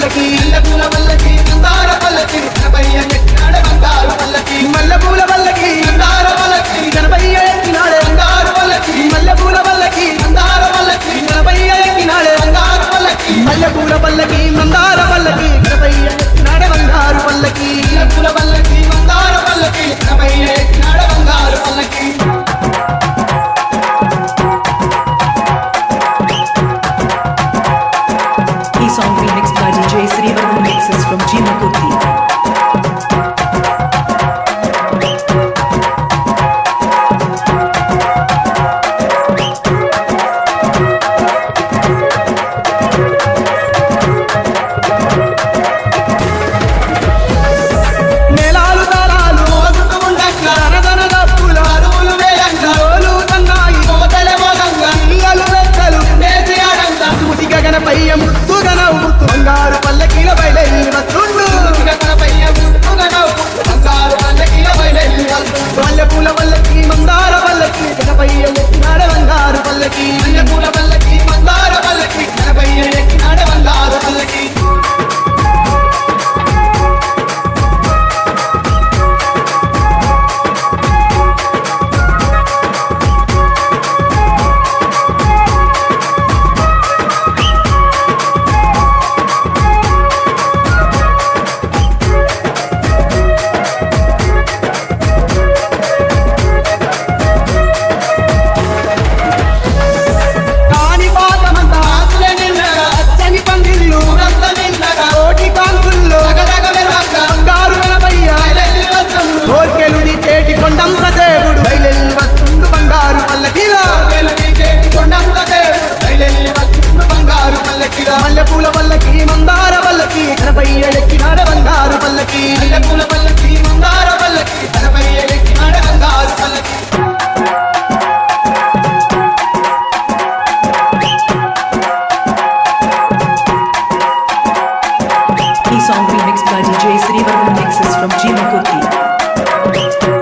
పల్లకి మల్లెపూల పల్లకి మందార పల్లకి గణపయ్య ఎక్కినాడే బంగారు పల్లకి మల్లెపూల పల్లకి మందార పల్లకి గణపయ్య ఎక్కినాడే బంగారు పల్లకి మల్లెపూల పల్లకి మందార పల్లకి గణపయ్య ఎక్కినాడే బంగారు పల్లకి మల్లెపూల పల్లకి మందార పల్లకి గణపయ్య ఎక్కినాడే బంగారు పల్లకి మల్లెపూల పల్లకి మందార పల్లకి గణపయ్య ఎక్కినాడే బంగారు పల్లకి Song remixed by DJ Srivarman mixes from Jima Kurti. బంగారు పల్లకీల బయలెల్లి వస్తుండు మల్లెపూల పల్లకి మందార పల్లకి గణపయ్య ఎక్కినాడ బంగారు పల్లకి మల్లెపూల పల్లకి మందార పల్లకి గణపయ్య ఎక్కినాడ బంగారు పల్లకి దేవుడు బయలెల్లి వస్తుండు బంగారు పల్లకిలా బంగారు పల్లకిలా మల్లెపూల పల్లకి మందార పల్లకి గణపయ్య ఎక్కినాడ బంగారు పల్లకి మల్లెపూల పల్లకి మందార పల్లకి గణపయ్య ఎక్కినాడ బంగారు పల్లకి Song remixed by DJ Srivarman mixes from Jima Kurti.